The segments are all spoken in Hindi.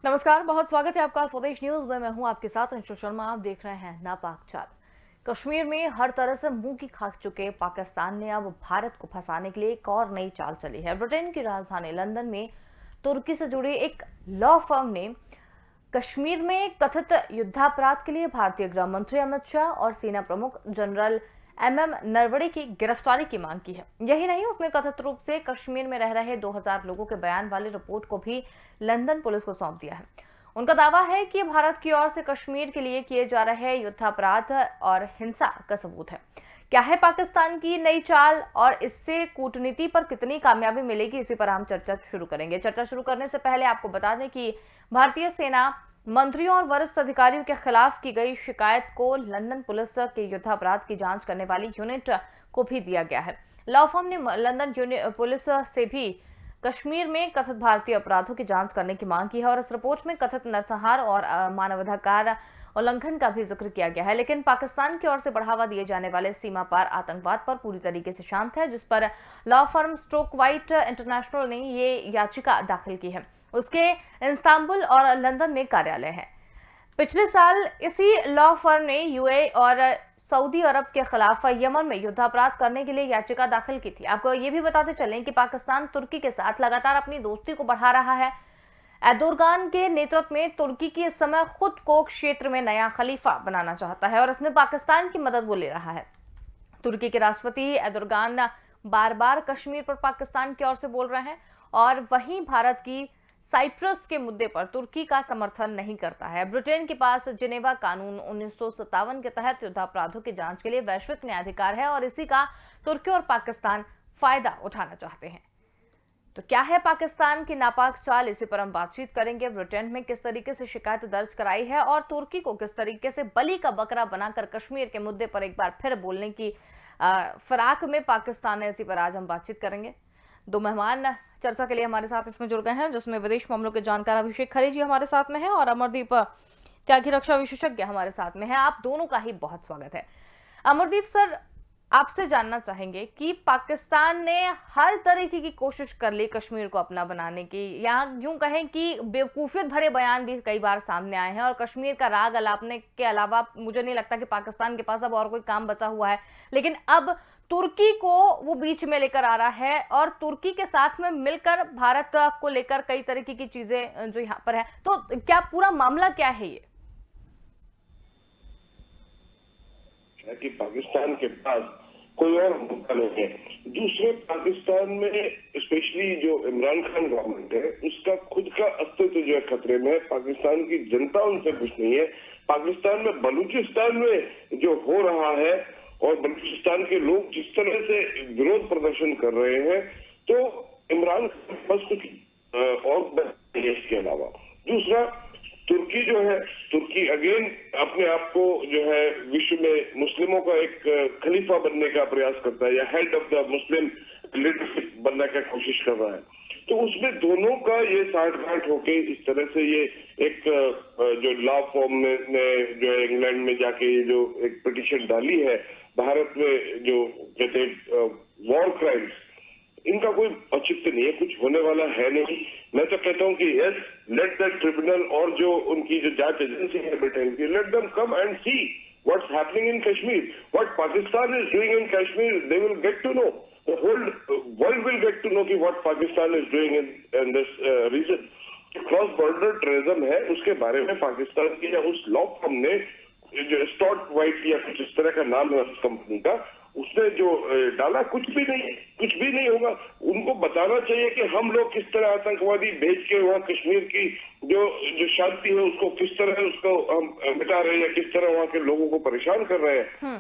नमस्कार, बहुत स्वागत है आपका स्वदेश न्यूज में। मैं हूं आपके साथ अंशु शर्मा। आप देख रहे हैं नापाक चाल। कश्मीर में हर तरह से मुंह की खा चुके पाकिस्तान ने अब भारत को फंसाने के लिए एक और नई चाल चली है। ब्रिटेन की राजधानी लंदन में तुर्की से जुड़ी एक लॉ फर्म ने कश्मीर में कथित युद्धापराध के लिए भारतीय गृह मंत्री अमित शाह और सेना प्रमुख जनरल एमएम नरवणे की गिरफ्तारी की मांग की है। यही नहीं, उसने कथित रूप से कश्मीर में रह रहे 2000 लोगों के बयान वाली रिपोर्ट को भी लंदन पुलिस को सौंप दिया है। उनका दावा है कि भारत की ओर से कश्मीर के लिए किए जा रहे युद्धापराध और हिंसा का सबूत है। क्या है पाकिस्तान की नई चाल और इससे कूटनीति पर कितनी कामयाबी मिलेगी, इसी पर हम चर्चा शुरू करेंगे। चर्चा शुरू करने से पहले आपको बता दें कि भारतीय सेना मंत्रियों और वरिष्ठ अधिकारियों के खिलाफ की गई शिकायत को लंदन पुलिस के युद्धापराध की जांच करने वाली यूनिट को भी दिया गया है। लॉ फर्म ने लंदन पुलिस से भी कश्मीर में कथित भारतीय अपराधों की जांच करने की मांग की है और इस रिपोर्ट में कथित नरसंहार और मानवाधिकार उल्लंघन का भी जिक्र किया गया है। लेकिन पाकिस्तान की ओर से बढ़ावा दिए जाने वाले सीमा पार आतंकवाद पर पूरी तरीके से शांत है, जिस पर law firm Stoke White International ने ये याचिका दाखिल की है। उसके इस्तांबुल और लंदन में कार्यालय है। पिछले साल इसी लॉ फर्म ने यूएई और सऊदी अरब के खिलाफ यमन में युद्धापराध करने के लिए याचिका दाखिल की थी। आपको ये भी बताते चलें कि पाकिस्तान तुर्की के साथ लगातार अपनी दोस्ती को बढ़ा रहा है। एर्दोगान के नेतृत्व में तुर्की की इस समय खुद को क्षेत्र में नया खलीफा बनाना चाहता है और इसमें पाकिस्तान की मदद वो ले रहा है। तुर्की के राष्ट्रपति एर्दोगान बार बार कश्मीर पर पाकिस्तान की ओर से बोल रहे हैं और वहीं भारत की साइप्रस के मुद्दे पर तुर्की का समर्थन नहीं करता है। ब्रिटेन के पास जिनेवा कानून 1957 के तहत युद्धापराधों की जांच के लिए वैश्विक न्यायाधिकार है और इसी का तुर्की और पाकिस्तान फायदा उठाना चाहते हैं। तो क्या है पाकिस्तान की नापाक चाल, इसी पर हम बातचीत करेंगे। ब्रिटेन में किस तरीके से शिकायत दर्ज कराई है और तुर्की को किस तरीके से बलि का बकरा बनाकर कश्मीर के मुद्दे पर एक बार फिर बोलने की फिराक में पाकिस्तान है, इसी पर आज हम बातचीत करेंगे। दो मेहमान चर्चा के लिए हमारे साथ इसमें जुड़ गए हैं, जिसमें विदेश मामलों के जानकार अभिषेक खरे जी हमारे साथ में हैं और अमरदीप त्यागी रक्षा विशेषज्ञ हमारे साथ में है। आप दोनों का ही बहुत स्वागत है। अमरदीप सर, आपसे जानना चाहेंगे कि पाकिस्तान ने हर तरीके की कोशिश कर ली कश्मीर को अपना बनाने की, या यूं कहें कि बेवकूफियत भरे बयान भी कई बार सामने आए हैं और कश्मीर का राग अलापने के अलावा मुझे नहीं लगता कि पाकिस्तान के पास अब और कोई काम बचा हुआ है। लेकिन अब तुर्की को वो बीच में लेकर आ रहा है और तुर्की के साथ में मिलकर भारत को लेकर कई तरीके की चीजें जो यहाँ पर है। तो क्या पूरा मामला क्या है ये? कि पाकिस्तान के पास कोई और मौका नहीं है। दूसरे, पाकिस्तान में स्पेशली जो इमरान खान गवर्नमेंट है उसका खुद का अस्तित्व जो है खतरे में है। पाकिस्तान की जनता उनसे खुश नहीं है। पाकिस्तान में बलूचिस्तान में जो हो रहा है और बलूचिस्तान के लोग जिस तरह से विरोध प्रदर्शन कर रहे हैं, तो इमरान खान बस कुछ और इसके अलावा। दूसरा, तुर्की जो है, तुर्की अगेन अपने आप को जो है विश्व में मुस्लिमों का एक खलीफा बनने का प्रयास करता है या head of the Muslim leadership बनने का कोशिश कर रहा है। तो उसमें दोनों का ये साठगांठ होके इस तरह से ये एक जो लॉ फॉर्म ने जो है इंग्लैंड में जाके जो एक पिटीशन डाली है भारत में, जो कहते हैं वॉर क्राइम्स, इनका कोई औचित्य नहीं है, कुछ होने वाला है नहीं। मैं तो कहता हूं कि यस, लेट द ट्रिब्यूनल और जो उनकी जो जांच एजेंसी है ब्रिटेन की, let them come and see what's happening in Kashmir, what Pakistan is doing in Kashmir. They will get to know, the whole world will get to know कि what Pakistan is doing in this region. Cross border terrorism है, उसके बारे में पाकिस्तान की या उस लॉ फर्म ने जो स्टॉक वाइट या कुछ इस तरह का नाम है उस कंपनी का, उसने जो डाला कुछ भी नहीं होगा। उनको बताना चाहिए कि हम लोग किस तरह आतंकवादी भेज के वहाँ कश्मीर की जो शांति है उसको किस तरह उसको हम मिटा रहे हैं, किस तरह वहाँ के लोगों को परेशान कर रहे हैं।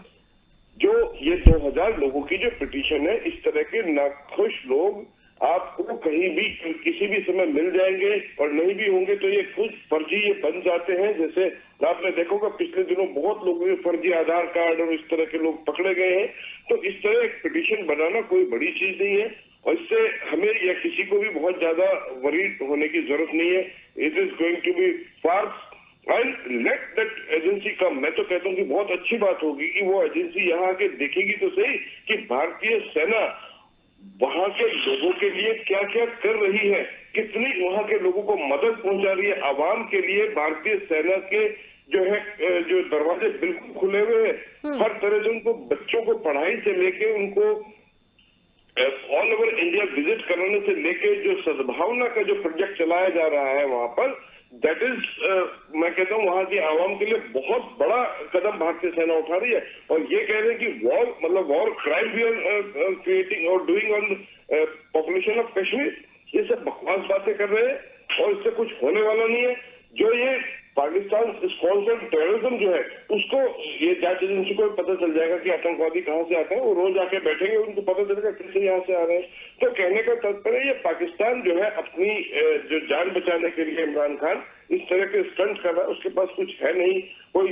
जो ये 2000 लोगों की जो पिटीशन है, इस तरह के नाखुश लोग आपको कहीं भी किसी भी समय मिल जाएंगे और नहीं भी होंगे तो ये खुद फर्जी ये बन जाते हैं। जैसे आपने देखोगा पिछले दिनों बहुत लोगों के फर्जी आधार कार्ड और इस तरह के लोग पकड़े गए हैं। तो इस तरह एक पिटीशन बनाना कोई बड़ी चीज नहीं है और इससे हमें या किसी को भी बहुत ज्यादा वरीड होने की जरूरत नहीं है। It is going to be fast and let that agency come. मैं तो कहता हूँ कि बहुत अच्छी बात होगी कि वो एजेंसी यहाँ आके देखेगी तो सही कि भारतीय सेना वहां के लोगों के लिए क्या क्या कर रही है। कितनी वहां के लोगों को मदद पहुंचा रही है। आवाम के लिए भारतीय सेना के जो है जो दरवाजे बिल्कुल खुले हुए हैं। हर तरह से उनको, बच्चों को पढ़ाई से लेके उनको ऑल ओवर इंडिया विजिट कराने से लेके जो सद्भावना का जो प्रोजेक्ट चलाया जा रहा है वहां पर, दैट इज मैं कहता हूँ वहां की आवाम के लिए बहुत बड़ा कदम भारतीय सेना उठा रही है। और ये कह रहे हैं कि वॉर, मतलब war crime we are creating और doing on population of Kashmir, ये सब बकवास बातें कर रहे हैं और इससे कुछ होने वाला नहीं है। जो ये पाकिस्तान स्पॉन्सर्ड टेररिज्म जो है, उसको ये जांच एजेंसी को पता चल जाएगा कि आतंकवादी कहां से आते हैं, वो रोज आके बैठेंगे, उनको पता चलेगा कैसे यहाँ से आ रहे हैं। तो कहने का तात्पर्य, ये पाकिस्तान जो है अपनी जो जान बचाने के लिए इमरान खान इस तरह के स्टंट कर रहा है, उसके पास कुछ है नहीं, कोई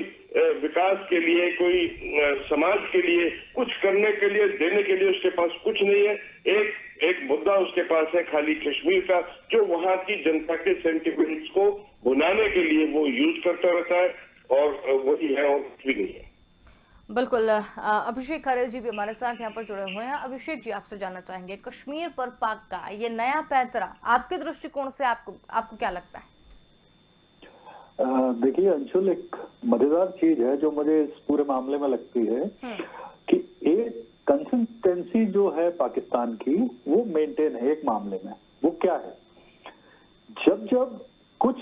विकास के लिए, कोई समाज के लिए कुछ करने के लिए, देने के लिए उसके पास कुछ नहीं है। एक मुद्दा उसके पास है खाली कश्मीर का, जो वहां की जनता के सेंटिमेंट्स को भुनाने के लिए वो यूज करता रहता है, और वही है और कुछ भी नहीं है। बिल्कुल। अभिषेक खरे जी भी हमारे साथ यहाँ पर जुड़े हुए हैं। अभिषेक जी, आपसे जानना चाहेंगे, कश्मीर पर पाक का ये नया पैंतरा आपके दृष्टिकोण से आपको क्या लगता है? देखिए अंशुल, एक मजेदार चीज है जो मुझे इस पूरे मामले में लगती है कि एक कंसिस्टेंसी जो है पाकिस्तान की, वो मेंटेन है एक मामले में। वो क्या है, जब कुछ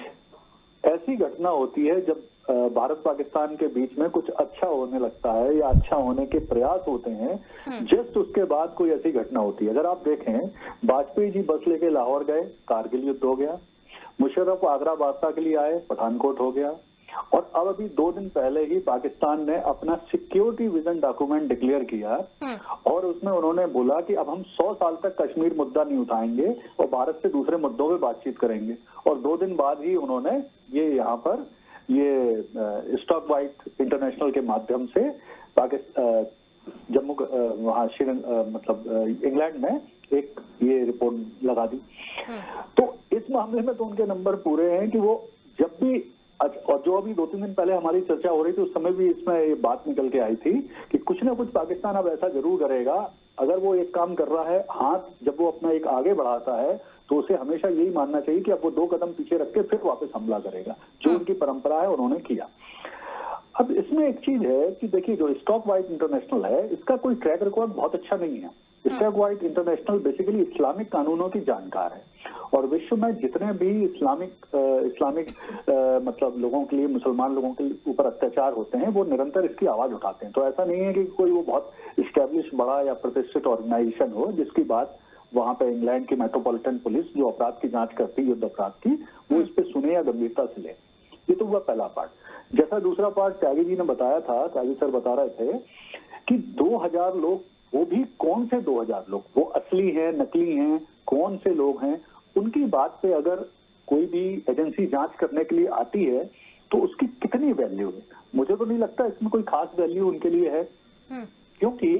ऐसी घटना होती है, जब भारत पाकिस्तान के बीच में कुछ अच्छा होने लगता है या अच्छा होने के प्रयास होते हैं, जस्ट उसके बाद कोई ऐसी घटना होती है। अगर आप देखें, वाजपेयी जी बस लेके लाहौर गए, कारगिल युद्ध हो गया। मुशर्रफ आगरा वार्ता के लिए आए, पठानकोट हो गया। और अब अभी 2 दिन पहले ही पाकिस्तान ने अपना सिक्योरिटी विजन डॉक्यूमेंट डिक्लेयर किया, और उसमें उन्होंने बोला कि अब हम 100 साल तक कश्मीर मुद्दा नहीं उठाएंगे और भारत से दूसरे मुद्दों पे बातचीत करेंगे। और 2 दिन बाद ही उन्होंने ये यहाँ पर ये स्टॉक वाइट इंटरनेशनल के माध्यम से पाकिस्तान जम्मू वहाँ मतलब इंग्लैंड में एक ये रिपोर्ट लगा दी। तो इस मामले में तो उनके नंबर पूरे हैं कि वो जब भी, और जो अभी 2-3 दिन पहले हमारी चर्चा हो रही थी, उस समय भी इसमें ये बात निकल के आई थी कि कुछ ना कुछ पाकिस्तान अब ऐसा जरूर करेगा। अगर वो एक काम कर रहा है, हाथ जब वो अपना एक आगे बढ़ाता है, तो उसे हमेशा यही मानना चाहिए कि अब वो 2 कदम पीछे रख के फिर वापस हमला करेगा, जो उनकी परंपरा है, उन्होंने किया। अब इसमें एक चीज है कि देखिए, जो स्टॉक वाइट इंटरनेशनल है, इसका कोई ट्रैक रिकॉर्ड बहुत अच्छा नहीं है। Stock white international basically Islamic कानूनों की जानकार है, और विश्व में जितने भी इस्लामिक मतलब लोगों के लिए, मुसलमान लोगों के ऊपर अत्याचार होते हैं, वो निरंतर इसकी आवाज उठाते हैं। तो ऐसा नहीं है कि कोई वो बहुत इस्टेब्लिश बड़ा या प्रतिष्ठित ऑर्गेनाइजेशन हो जिसकी बात वहां पे इंग्लैंड की मेट्रोपॉलिटन पुलिस जो अपराध की जांच करती है, युद्ध अपराध की, वो इस पे सुने या गंभीरता से ले। ये तो हुआ पहला पार्ट। जैसा दूसरा पार्ट त्यागी जी ने बताया था, त्यागी सर बता रहे थे कि 2000 लोग, वो भी कौन से 2000 लोग, वो असली हैं, नकली हैं, कौन से लोग हैं, उनकी बात पे अगर कोई भी एजेंसी जांच करने के लिए आती है तो उसकी कितनी वैल्यू है? मुझे तो नहीं लगता इसमें कोई खास वैल्यू उनके लिए है, क्योंकि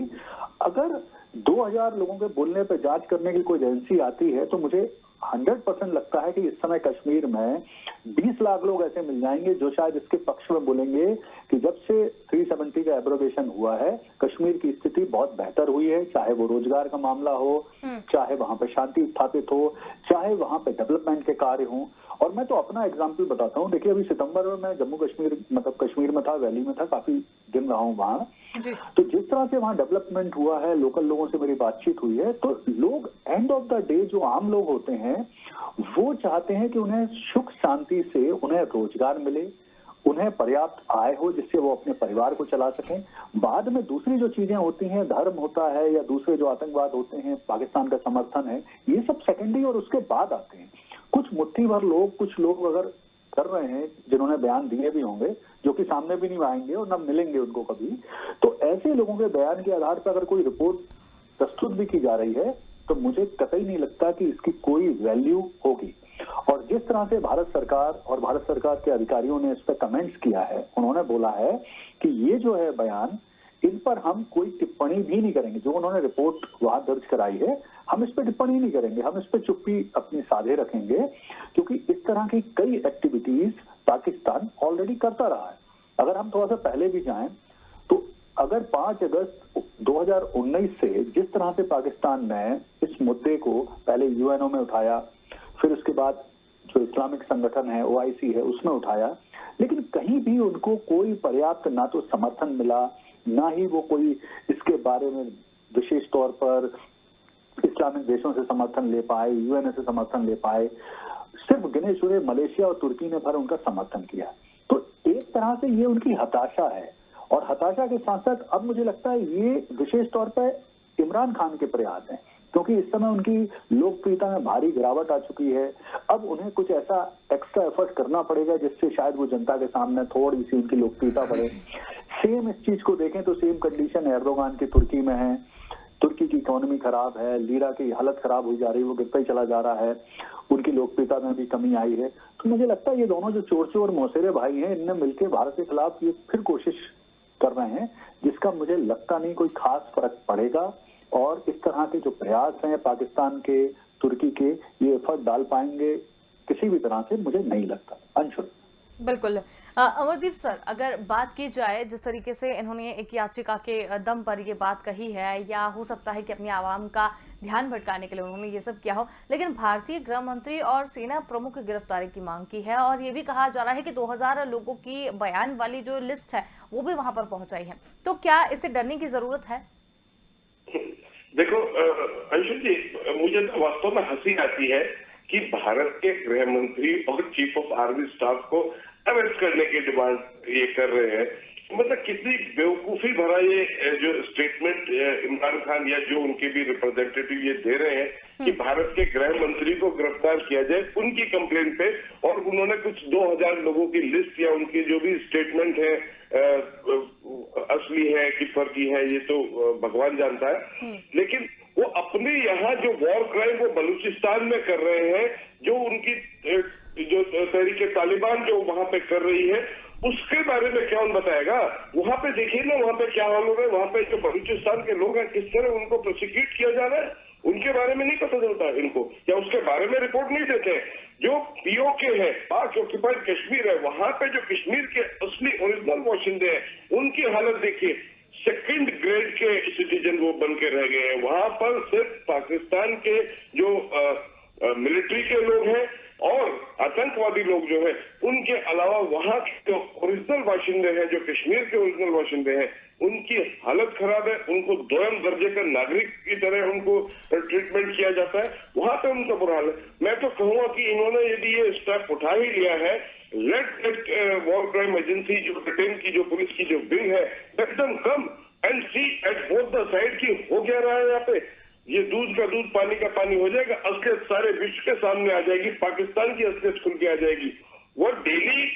अगर 2000 लोगों के बोलने पे जांच करने की कोई एजेंसी आती है, तो मुझे 100% लगता है कि इस समय कश्मीर में 20 लाख लोग ऐसे मिल जाएंगे जो शायद इसके पक्ष में बोलेंगे कि जब से 370 का एब्रोगेशन हुआ है, कश्मीर की स्थिति बहुत बेहतर हुई है। चाहे वो रोजगार का मामला हो, चाहे वहां पे शांति स्थापित हो, चाहे वहां पे डेवलपमेंट के कार्य हों। और मैं तो अपना एग्जाम्पल बताता हूँ। देखिए, अभी सितंबर में मैं जम्मू कश्मीर, मतलब कश्मीर में था, वैली में था, काफी दिन रहा हूँ वहां। तो जिस तरह से वहां डेवलपमेंट हुआ है, लोकल लोगों से मेरी बातचीत हुई है, तो लोग एंड ऑफ द डे, जो आम लोग होते हैं, वो चाहते हैं कि उन्हें सुख शांति से उन्हें रोजगार मिले, उन्हें पर्याप्त आय हो जिससे वो अपने परिवार को चला सकें। बाद में दूसरी जो चीजें होती हैं, धर्म होता है या दूसरे जो आतंकवाद होते हैं, पाकिस्तान का समर्थन है, ये सब सेकेंडरी और उसके बाद आते हैं। कुछ मुट्ठी भर लोग, कुछ लोग अगर कर रहे हैं, जिन्होंने बयान दिए भी होंगे, जो कि सामने भी नहीं आएंगे और न मिलेंगे उनको कभी, तो ऐसे लोगों के बयान के आधार पर अगर कोई रिपोर्ट प्रस्तुत भी की जा रही है, तो मुझे कतई नहीं लगता कि इसकी कोई वैल्यू होगी। और जिस तरह से भारत सरकार और भारत सरकार के अधिकारियों ने इस पर कमेंट्स किया है, उन्होंने बोला है कि ये जो है बयान, इन पर हम कोई टिप्पणी भी नहीं करेंगे। जो उन्होंने रिपोर्ट वहां दर्ज कराई है, हम इस पर टिप्पणी नहीं करेंगे, हम इस पर चुप्पी अपनी साधे रखेंगे, क्योंकि इस तरह की कई एक्टिविटीज पाकिस्तान ऑलरेडी करता रहा है। अगर हम थोड़ा सा पहले भी जाएं, तो अगर 5 अगस्त 2019 से जिस तरह से पाकिस्तान ने इस मुद्दे को पहले यूएनओ में उठाया, फिर उसके बाद जो इस्लामिक संगठन है OIC है उसमें उठाया, लेकिन कहीं भी उनको कोई पर्याप्त ना तो समर्थन मिला, ना ही वो कोई इसके बारे में विशेष तौर पर इस्लामिक देशों से समर्थन ले पाए, UN से समर्थन ले पाए। सिर्फ गिने चुने मलेशिया और तुर्की ने भर उनका समर्थन किया। तो एक तरह से ये उनकी हताशा है, और हताशा के साथ साथ अब मुझे लगता है ये विशेष तौर पर इमरान खान के प्रयास हैं, क्योंकि इस समय उनकी लोकप्रियता में भारी गिरावट आ चुकी है। अब उन्हें कुछ ऐसा एक्स्ट्रा एफर्ट करना पड़ेगा जिससे शायद वो जनता के सामने थोड़ी सी उनकी लोकप्रियता बढ़े। सेम इस चीज को देखें तो सेम कंडीशन एर्दोगान की तुर्की में है। तुर्की की इकोनॉमी खराब है, लीरा की हालत खराब हुई जा रही है, वो गिरता ही चला जा रहा है, उनकी लोकप्रियता में भी कमी आई है। तो मुझे लगता है ये दोनों जो चोरचे और मौसेरे भाई हैं, इनने मिलकर भारत के खिलाफ ये फिर कोशिश कर रहे हैं, जिसका मुझे लगता नहीं कोई खास फर्क पड़ेगा। और इस तरह के जो प्रयास हैं पाकिस्तान के, तुर्की के, ये एफर्ट डाल पाएंगे किसी भी तरह से, मुझे नहीं लगता। अंशुल। बिल्कुल। अमरदीप सर, अगर बात की जाए जिस तरीके से इन्होंने एक याचिका के दम पर ये बात कही है, या हो सकता है कि अपनी आवाम का ध्यान भटकाने के लिए उन्होंने ये सब किया हो, लेकिन भारतीय गृह मंत्री और सेना प्रमुख की गिरफ्तारी की मांग की है, और ये भी कहा जा रहा है कि 2000 लोगों की बयान वाली जो लिस्ट है वो भी वहां पर पहुंचाई है। तो क्या इससे डरने की जरूरत है? देखो अंशुल जी, मुझे तो वास्तव में हंसी आती है कि भारत के गृह मंत्री और चीफ ऑफ आर्मी स्टाफ को अरेस्ट करने की डिमांड ये कर रहे हैं। मतलब कितनी बेवकूफी भरा ये जो स्टेटमेंट इमरान खान या जो उनके भी रिप्रेजेंटेटिव ये दे रहे हैं कि भारत के गृह मंत्री को गिरफ्तार किया जाए उनकी कंप्लेंट पे, और उन्होंने कुछ 2000 लोगों की लिस्ट या उनकी जो भी स्टेटमेंट है असली है कि फर्जी है ये तो भगवान जानता है। लेकिन वो अपने यहाँ जो वॉर क्राइम वो बलूचिस्तान में कर रहे हैं, जो उनकी जो तहरीके तालिबान जो वहां पे कर रही है उसके बारे में क्या उन बताएगा? वहां पे देखिए ना वहां पे क्या हाल हो रहा है। वहां पे जो बलूचिस्तान के लोग हैं किस तरह उनको प्रोसिक्यूट किया जा रहा है, उनके बारे में नहीं पता चलता इनको, या उसके बारे में रिपोर्ट नहीं देते। जो POK है, पाक ऑक्युपाइड कश्मीर है, वहां पे जो कश्मीर के असली ओरिजिनल बाशिंदे हैं उनकी हालत देखिए, सेकंड ग्रेड के सिटीजन वो बन के रह गए हैं। वहां पर सिर्फ पाकिस्तान के जो मिलिट्री के लोग हैं और आतंकवादी लोग जो है, उनके अलावा वहां के जो ओरिजिनल बाशिंदे हैं, जो कश्मीर के ओरिजिनल बाशिंदे हैं, उनकी हालत खराब है। उनको दोयम दर्जे का नागरिक की तरह उनको ट्रीटमेंट किया जाता है, वहां पे उनका बुरा हाल है। मैं तो कहूंगा कि इन्होंने यदि ये स्टेप उठा ही लिया है, let that war crime agency जो ब्रिटेन की जो पुलिस की जो विंग है, let them come and see at both the side की हो क्या रहा है यहाँ पे। ये दूध का दूध पानी का पानी हो जाएगा, असलियत सारे विश्व के सामने आ जाएगी, पाकिस्तान की असलियत खुल के आ जाएगी। वो डेली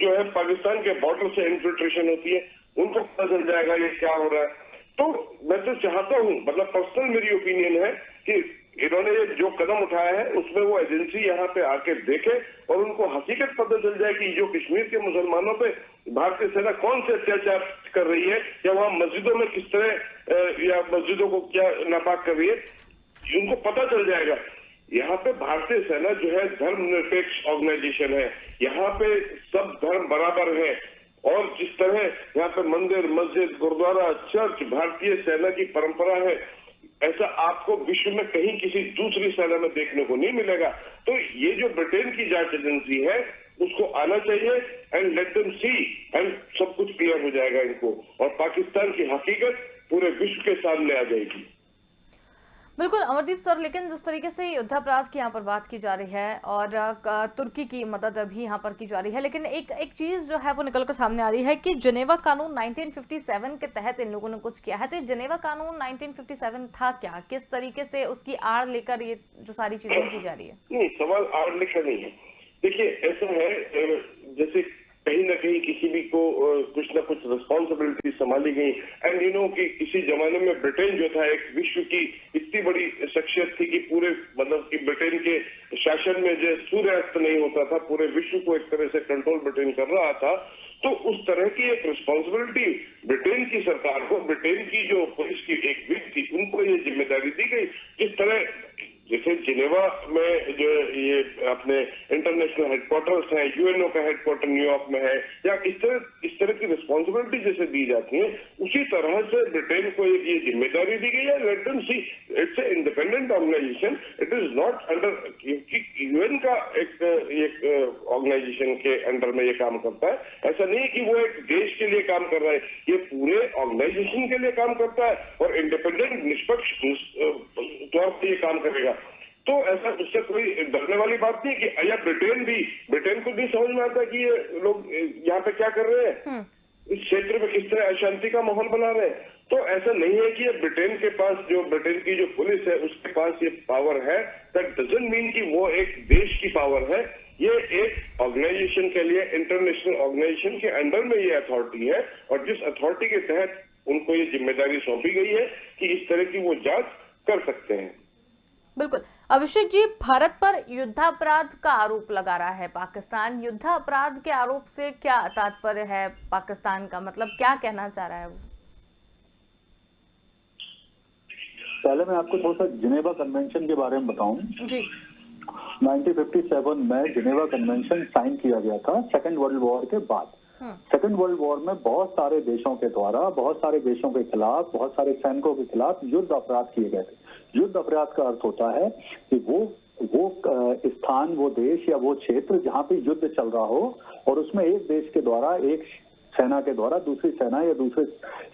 जो है पाकिस्तान के बॉर्डर से इन्फिल्ट्रेशन होती है, उनको पता चल जाएगा ये क्या हो रहा है। तो मैं तो चाहता हूं, मतलब पर्सनल मेरी ओपिनियन है कि इन्होंने ये जो कदम उठाया है उसमें वो एजेंसी यहाँ पे आके देखे और उनको हकीकत पता चल जाए कि जो कश्मीर के मुसलमानों पे भारतीय सेना कौन से अत्याचार कर रही है, या वहां मस्जिदों में किस तरह या मस्जिदों को क्या नापाक कर रही है, उनको पता चल जाएगा। यहाँ पे भारतीय सेना जो है धर्मनिरपेक्ष ऑर्गेनाइजेशन है, यहाँ पे सब धर्म बराबर है, और जिस तरह यहाँ पे मंदिर, मस्जिद, गुरुद्वारा, चर्च भारतीय सेना की परंपरा है, ऐसा आपको विश्व में कहीं किसी दूसरी सेना में देखने को नहीं मिलेगा। तो ये जो ब्रिटेन की जांच एजेंसी है उसको आना चाहिए and let them see, and सब कुछ क्लियर हो जाएगा इनको, और पाकिस्तान की हकीकत पूरे विश्व के सामने आ जाएगी। बिल्कुल अमरदीप सर, लेकिन जिस तरीके से युद्धापराध की यहाँ पर बात की जा रही है और तुर्की की मदद भी यहाँ पर की जा रही है, लेकिन एक चीज़ जो है वो निकलकर सामने आ रही है कि जनेवा कानून 1957 के तहत इन लोगों ने कुछ किया है। तो ये जनेवा कानून 1957 था क्या, किस तरीके से उसकी आड़ लेकर ये जो सारी चीजें की जा रही है? नहीं, सवाल आड़ लेकर नहीं है। देखिए ऐसा है, जैसे कहीं ना कहीं किसी भी को कुछ ना कुछ रिस्पॉन्सिबिलिटी संभाली गई। एंड यू नो कि किसी जमाने में ब्रिटेन जो था एक विश्व की इतनी बड़ी शख्सियत थी कि पूरे मतलब कि ब्रिटेन के शासन में जो सूर्यास्त नहीं होता था, पूरे विश्व को एक तरह से कंट्रोल ब्रिटेन कर रहा था। तो उस तरह की एक रिस्पॉन्सिबिलिटी ब्रिटेन की सरकार को, ब्रिटेन की जो पुलिस की एक विंग थी, उनको ये जिम्मेदारी दी गई। जिस तरह जैसे जिनेवा में जो ये अपने इंटरनेशनल हेडक्वार्टर्स हैं, यूएनओ का हेडक्वार्टर न्यूयॉर्क में है, या इस तरह की रिस्पॉन्सिबिलिटी जैसे दी जाती है, उसी तरह से ब्रिटेन को ये जिम्मेदारी दी गई है। Let them see, it's a independent organisation, it is not under, UN का एक ऑर्गेनाइजेशन के अंडर में ये काम करता है। ऐसा नहीं कि वो एक देश के लिए काम कर रहा है, ये पूरे ऑर्गेनाइजेशन के लिए काम करता है और इंडिपेंडेंट निष्पक्ष तौर पर ये काम करेगा। तो ऐसा उससे कोई डरने वाली बात नहीं कि या ब्रिटेन को भी समझ में आता कि ये लोग यहाँ पे क्या कर रहे हैं, इस क्षेत्र में किस तरह अशांति का माहौल बना रहे हैं। तो ऐसा नहीं है कि ब्रिटेन के पास, जो ब्रिटेन की जो पुलिस है उसके पास ये पावर है, दैट डजंट मीन कि वो एक देश की पावर है। ये एक ऑर्गेनाइजेशन के लिए, इंटरनेशनल ऑर्गेनाइजेशन के अंडर में ये अथॉरिटी है, और जिस अथॉरिटी के तहत उनको ये जिम्मेदारी सौंपी गई है कि इस तरह की वो जांच कर सकते हैं। बिल्कुल। अभिषेक जी, भारत पर युद्धापराध का आरोप लगा रहा है पाकिस्तान। युद्धापराध के आरोप से क्या तात्पर्य है पाकिस्तान का, मतलब क्या कहना चाह रहा है वो? पहले मैं आपको थोड़ा सा जिनेवा कन्वेंशन के बारे में बताऊं जी। 1957 में जिनेवा कन्वेंशन साइन किया गया था, सेकेंड वर्ल्ड वॉर के बाद। सेकेंड वर्ल्ड वॉर में बहुत सारे देशों के द्वारा, बहुत सारे देशों के खिलाफ, बहुत सारे सैनिकों के खिलाफ युद्ध अपराध किए गए थे। युद्ध अपराध का अर्थ होता है कि वो स्थान, वो देश या वो क्षेत्र जहां पे युद्ध चल रहा हो और उसमें एक देश के द्वारा, एक सेना के द्वारा दूसरी सेना या दूसरे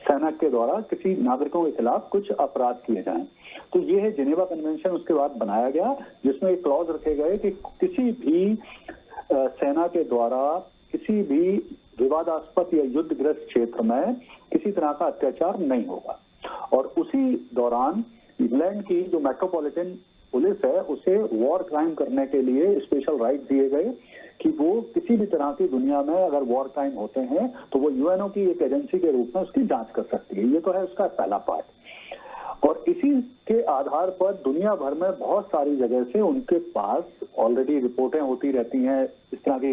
सेना के द्वारा किसी नागरिकों के खिलाफ कुछ अपराध किए जाएं। तो ये है जिनेवा कन्वेंशन। उसके बाद बनाया गया जिसमें एक क्लॉज रखे गए कि किसी भी सेना के द्वारा किसी भी विवादास्पद या युद्धग्रस्त क्षेत्र में किसी तरह का अत्याचार नहीं होगा। और उसी दौरान इंग्लैंड की जो मेट्रोपॉलिटन पुलिस है उसे वॉर क्राइम करने के लिए स्पेशल राइट दिए गए कि वो किसी भी तरह की दुनिया में अगर वॉर क्राइम होते हैं तो वो यूएनओ की एक एजेंसी के रूप में उसकी जांच कर सकती है। ये तो है उसका पहला पार्ट। और इसी के आधार पर दुनिया भर में बहुत सारी जगह से उनके पास ऑलरेडी रिपोर्टें होती रहती हैं, इस तरह की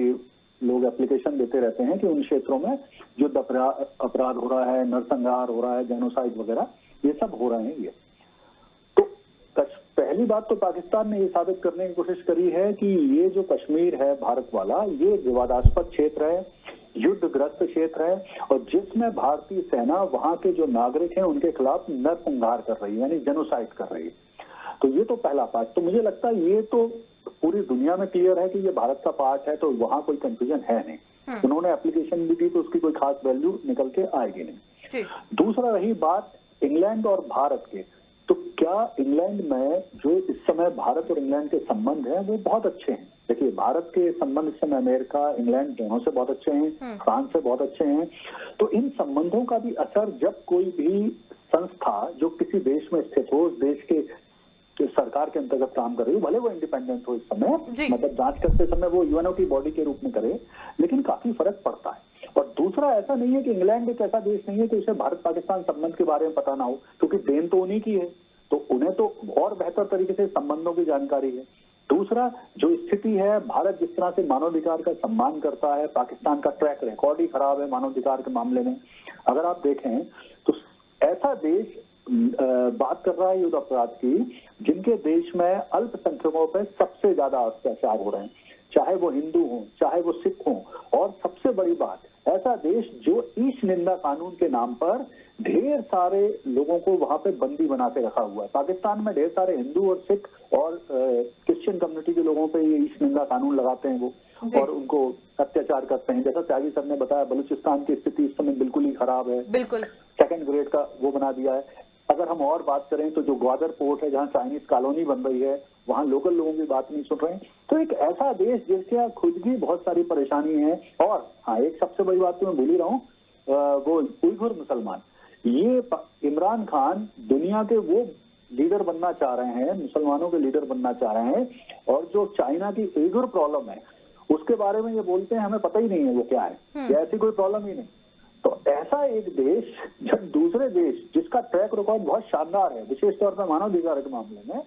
लोग एप्लीकेशन देते रहते हैं कि उन क्षेत्रों में युद्ध अपराध हो रहा है, नरसंहार हो रहा है, जेनोसाइड वगैरह ये सब हो रहे हैं। ये तो पहली बात तो पाकिस्तान ने ये साबित करने की कोशिश करी है कि ये जो कश्मीर है भारत वाला, ये विवादास्पद क्षेत्र है, युद्धग्रस्त क्षेत्र है, और जिसमें भारतीय सेना वहां के जो नागरिक हैं उनके खिलाफ नरसंहार कर रही है, यानी जेनोसाइड कर रही है। तो ये तो पहला पार्ट। तो मुझे लगता है ये तो पूरी दुनिया में क्लियर है कि ये भारत का पार्ट है, तो वहां कोई कंफ्यूजन है नहीं। उन्होंने एप्लीकेशन भी दी तो उसकी कोई खास वैल्यू निकल के आएगी नहीं। दूसरा रही बात इंग्लैंड और भारत के, तो क्या इंग्लैंड में जो इस समय भारत और इंग्लैंड के संबंध हैं वो बहुत अच्छे हैं। देखिए, भारत के संबंध इस समय अमेरिका, इंग्लैंड दोनों से बहुत अच्छे हैं, फ्रांस से बहुत अच्छे हैं। तो इन संबंधों का भी असर जब कोई भी संस्था जो किसी देश में स्थित हो, उस देश के सरकार के अंतर्गत काम कर रही हो, भले वो इंडिपेंडेंट हो इस समय, मतलब जांच करते समय वो यूएनओ की बॉडी के रूप में करे, लेकिन काफी फर्क पड़ता है। और दूसरा, ऐसा नहीं है कि इंग्लैंड एक ऐसा देश नहीं है कि उसे भारत पाकिस्तान संबंध के बारे में पता ना हो, क्योंकि देन तो उन्हीं की है, तो उन्हें तो और बेहतर तरीके से संबंधों की जानकारी है। दूसरा, जो स्थिति है, भारत जिस तरह से मानवाधिकार का सम्मान करता है, पाकिस्तान का ट्रैक रिकॉर्ड ही खराब है मानवाधिकार के मामले में। अगर आप देखें तो ऐसा देश बात कर रहा है युद्ध अपराध की, जिनके देश में अल्पसंख्यकों पर सबसे ज्यादा अत्याचार हो रहे हैं, चाहे वो हिंदू हों, चाहे वो सिख हों, और सबसे बड़ी बात, ऐसा देश जो ईश निंदा कानून के नाम पर ढेर सारे लोगों को वहां पे बंदी बना के रखा हुआ है। पाकिस्तान में ढेर सारे हिंदू और सिख और क्रिश्चियन कम्युनिटी के लोगों पे ये ईश निंदा कानून लगाते हैं वो, और उनको अत्याचार करते हैं। जैसा त्यागी सर ने बताया, बलूचिस्तान की स्थिति इस समय बिल्कुल ही खराब है, बिल्कुल सेकंड ग्रेड का वो बना दिया है। अगर हम और बात करें तो जो ग्वादर पोर्ट है, जहां चाइनीज कॉलोनी बन रही है, वहां लोकल लोगों की बात नहीं सुन रहे हैं। तो एक ऐसा देश जिसके खुद की बहुत सारी परेशानी है। और हाँ, एक सबसे बड़ी बात तो मैं भूल ही रहा हूँ, वो उइघुर मुसलमान। ये इमरान खान दुनिया के वो लीडर बनना चाह रहे हैं, मुसलमानों के लीडर बनना चाह रहे हैं, और जो चाइना की उइघुर प्रॉब्लम है उसके बारे में ये बोलते हैं हमें पता ही नहीं है वो क्या है, ऐसी कोई प्रॉब्लम ही नहीं। तो ऐसा एक देश, जब दूसरे देश जिसका ट्रैक रिकॉर्ड बहुत शानदार है, विशेष तौर पर मानवाधिकार के मामले में,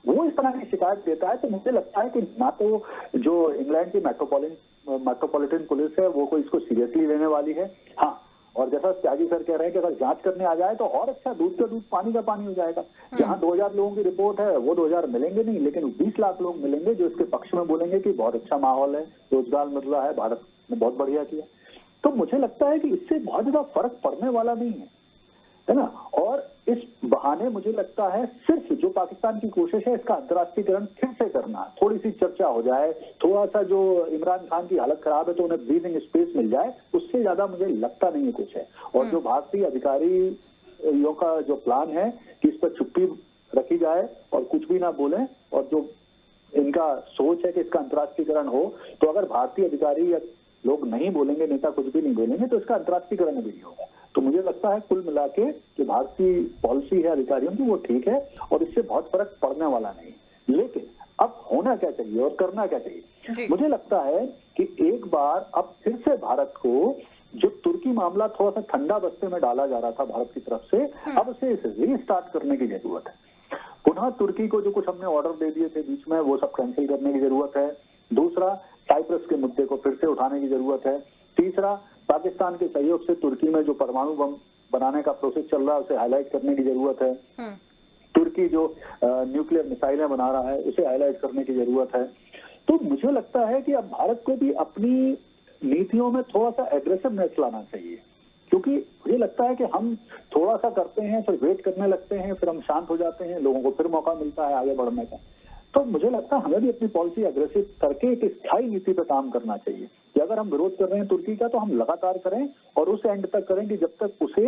वो इस तरह की शिकायत देता है, तो मुझे लगता है कि ना तो जो इंग्लैंड की मेट्रोपॉलिटन पुलिस है वो कोई इसको सीरियसली लेने वाली है। हाँ, और जैसा त्यागी सर कह रहे हैं कि अगर जांच करने आ जाए तो और अच्छा, दूध का दूध पानी का पानी हो जाएगा। जहां 2000 लोगों की रिपोर्ट है वो 2000 मिलेंगे नहीं, लेकिन 20 लाख लोग मिलेंगे जो इसके पक्ष में बोलेंगे कि बहुत अच्छा माहौल है, रोजगार मिल रहा है, भारत ने बहुत बढ़िया किया। तो मुझे लगता है कि इससे बहुत ज्यादा फर्क पड़ने वाला नहीं है ना। और इस बहाने मुझे लगता है सिर्फ जो पाकिस्तान की कोशिश है इसका अंतर्राष्ट्रीयकरण फिर से करना, थोड़ी सी चर्चा हो जाए, थोड़ा सा जो इमरान खान की हालत खराब है तो उन्हें ब्रीदिंग स्पेस मिल जाए, उससे ज्यादा मुझे लगता नहीं है कुछ है। और जो भारतीय अधिकारियों का जो प्लान है कि इस पर चुप्पी रखी जाए और कुछ भी ना बोले, और जो इनका सोच है कि इसका अंतर्राष्ट्रीयकरण हो, तो अगर भारतीय अधिकारी या लोग नहीं बोलेंगे, नेता कुछ भी नहीं बोलेंगे, तो इसका अंतर्राष्ट्रीयकरण भी नहीं होगा। तो मुझे लगता है कुल मिला के जो भारतीय पॉलिसी है अधिकारियों की वो ठीक है और इससे बहुत फर्क पड़ने वाला नहीं। लेकिन अब होना क्या चाहिए और करना क्या चाहिए, मुझे लगता है कि एक बार अब फिर से भारत को जो तुर्की मामला थोड़ा सा ठंडा बस्ते में डाला जा रहा था भारत की तरफ से, अब उसे रीस्टार्ट करने की जरूरत है। पुनः तुर्की को जो कुछ हमने ऑर्डर दे दिए थे बीच में वो सब कैंसिल करने की जरूरत है। दूसरा, साइप्रस के मुद्दे को फिर से उठाने की जरूरत है। तीसरा, पाकिस्तान के सहयोग से तुर्की में जो परमाणु बम बनाने का प्रोसेस चल रहा है उसे हाईलाइट करने की जरूरत है। तुर्की जो न्यूक्लियर मिसाइलें बना रहा है उसे हाईलाइट करने की जरूरत है। तो मुझे लगता है कि अब भारत को भी अपनी नीतियों में थोड़ा सा एग्रेसिवनेस लाना चाहिए, क्योंकि मुझे लगता है कि हम थोड़ा सा करते हैं, फिर वेट करने लगते हैं, फिर हम शांत हो जाते हैं, लोगों को फिर मौका मिलता है आगे बढ़ने का। तो मुझे लगता है हमें भी अपनी पॉलिसी अग्रेसिव करके एक स्थायी नीति पर काम करना चाहिए कि अगर हम विरोध कर रहे हैं तुर्की का तो हम लगातार करें और उस एंड तक करें कि जब तक उसे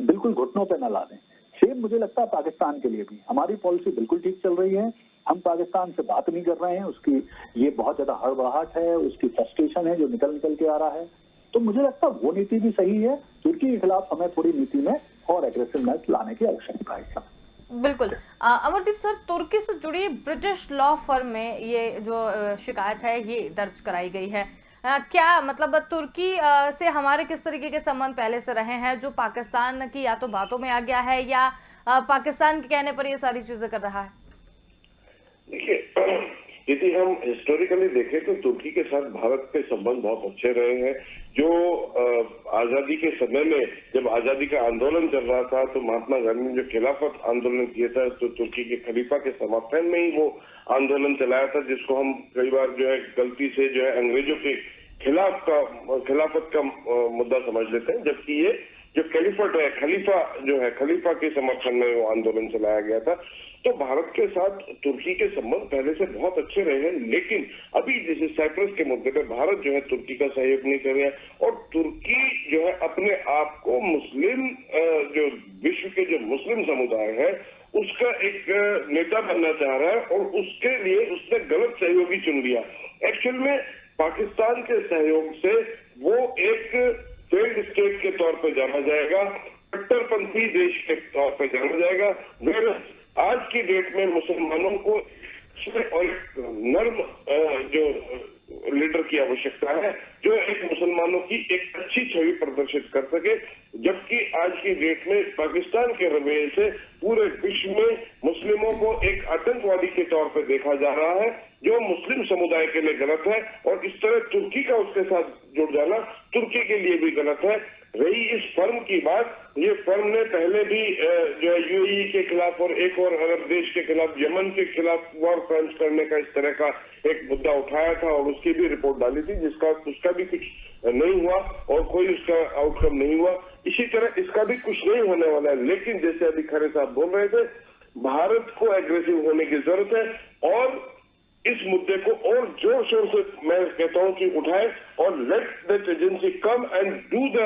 बिल्कुल घुटनों पे न ला दें। सेम मुझे लगता है पाकिस्तान के लिए भी हमारी पॉलिसी बिल्कुल ठीक चल रही है, हम पाकिस्तान से बात नहीं कर रहे हैं, उसकी ये बहुत ज्यादा हड़बड़ाहट है, उसकी फ्रस्ट्रेशन है जो निकल के आ रहा है। तो मुझे लगता है वो नीति भी सही है। तुर्की के खिलाफ हमें थोड़ी नीति में और एग्रेसिवनेस लाने की आवश्यकता है। बिल्कुल। अमरदीप सर, तुर्की से जुड़ी ब्रिटिश लॉ फर्म में ये जो शिकायत है ये दर्ज कराई गई है। क्या मतलब तुर्की से हमारे किस तरीके के संबंध पहले से रहे हैं जो पाकिस्तान की या तो बातों में आ गया है या पाकिस्तान के कहने पर ये सारी चीजें कर रहा है? देखिए, यदि हम हिस्टोरिकली देखें तो तुर्की के साथ भारत के संबंध बहुत अच्छे रहे हैं। जो आजादी के समय में जब आजादी का आंदोलन चल रहा था तो महात्मा गांधी ने जो खिलाफत आंदोलन किया था तो तुर्की के खलीफा के समर्थन में ही वो आंदोलन चलाया था, जिसको हम कई बार जो है गलती से जो है अंग्रेजों के खिलाफत का मुद्दा समझ लेते हैं, जबकि ये जो खलीफत है, खलीफा के समर्थन में वो आंदोलन चलाया गया था। तो भारत के साथ तुर्की के संबंध पहले से बहुत अच्छे रहे हैं, लेकिन अभी जैसे साइप्रस के मुद्दे पे भारत जो है तुर्की का सहयोग नहीं कर रहा है और तुर्की जो है अपने आप को मुस्लिम जो विश्व के जो मुस्लिम समुदाय है उसका एक नेता बनना चाह रहा है और उसके लिए उसने गलत सहयोगी चुन लिया। एक्चुअल में पाकिस्तान के सहयोग से वो एक फेल्ड स्टेट के तौर पर जाना जाएगा, कट्टरपंथी देश के तौर पर जाना जाएगा। आज की डेट में मुसलमानों को और नर्म जो लीडर की आवश्यकता है जो एक मुसलमानों की एक अच्छी छवि प्रदर्शित कर सके, जबकि आज की डेट में पाकिस्तान के रवैये से पूरे विश्व में मुस्लिमों को एक आतंकवादी के तौर पर देखा जा रहा है, जो मुस्लिम समुदाय के लिए गलत है। और इस तरह तुर्की का उसके साथ जुड़ जाना तुर्की के लिए भी गलत है। रही इस फर्म की बात, ये फर्म ने पहले भी जो है यूएई के खिलाफ और एक और अरब देश के खिलाफ, यमन के खिलाफ वॉर क्राइम्स करने का इस तरह का एक मुद्दा उठाया था और उसकी भी रिपोर्ट डाली थी, उसका भी कुछ नहीं हुआ और कोई उसका आउटकम नहीं हुआ। इसी तरह इसका भी कुछ नहीं होने वाला है। लेकिन जैसे अभी खरे साहब बोल रहे थे, भारत को एग्रेसिव होने की जरूरत है और इस मुद्दे को और जोर शोर से मैं कहता हूं कि उठाए और late that agency come and do the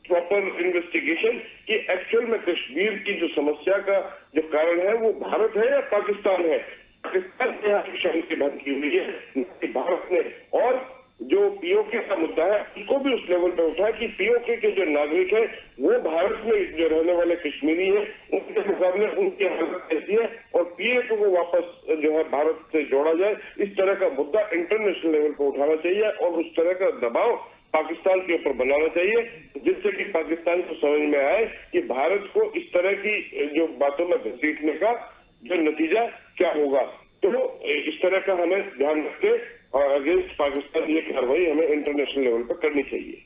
proper investigation कि एक्चुअल में कश्मीर की जो समस्या का जो कारण है वो भारत है या पाकिस्तान है। पाकिस्तान ने यहाँ की शांति भंग की हुई है भारत ने। और जो पीओके का मुद्दा है उसको भी उस लेवल पर उठाया कि पीओके के जो नागरिक है वो भारत में जो रहने वाले कश्मीरी है उनके मुकाबले उनकी हालत ऐसी है और पीओके को वापस जो है भारत से जोड़ा जाए। इस तरह का मुद्दा इंटरनेशनल लेवल पर उठाना चाहिए और उस तरह का दबाव पाकिस्तान के ऊपर बनाना चाहिए जिससे कि पाकिस्तान को समझ में आए कि भारत को इस तरह की जो बातों में घसीटने का जो नतीजा क्या होगा। तो इस तरह का हमें ध्यान रख के और अगेंस्ट पाकिस्तान ये कार्रवाई हमें इंटरनेशनल लेवल पर करनी चाहिए।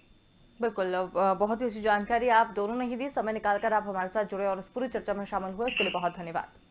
बिल्कुल बहुत ही अच्छी जानकारी आप दोनों ने ही दी। समय निकालकर आप हमारे साथ जुड़े और इस पूरी चर्चा में शामिल हुए, उसके लिए बहुत धन्यवाद।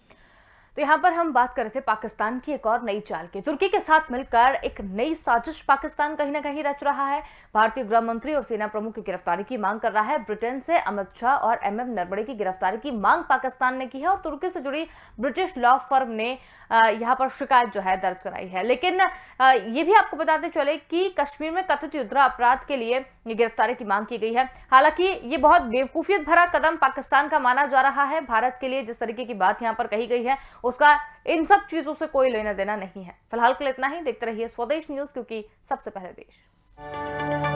तो यहाँ पर हम बात कर रहे थे पाकिस्तान की एक और नई चाल की। तुर्की के साथ मिलकर एक नई साजिश पाकिस्तान कहीं ना कहीं रच रहा है। भारतीय गृह मंत्री और सेना प्रमुख की गिरफ्तारी की मांग कर रहा है। ब्रिटेन से अमित शाह और एमएम नरवणे की गिरफ्तारी की मांग पाकिस्तान ने की है और तुर्की से जुड़ी ब्रिटिश लॉ फर्म ने यहाँ पर शिकायत जो है दर्ज कराई है। लेकिन ये भी आपको बताते चले कि कश्मीर में कथित युद्ध अपराध के लिए ये गिरफ्तारी की मांग की गई है। हालांकि ये बहुत बेवकूफियत भरा कदम पाकिस्तान का माना जा रहा है। भारत के लिए जिस तरीके की बात यहाँ पर कही गई है उसका इन सब चीजों से कोई लेना देना नहीं है। फिलहाल के लिए इतना ही। देखते रहिए स्वदेश न्यूज, क्योंकि सबसे पहले देश।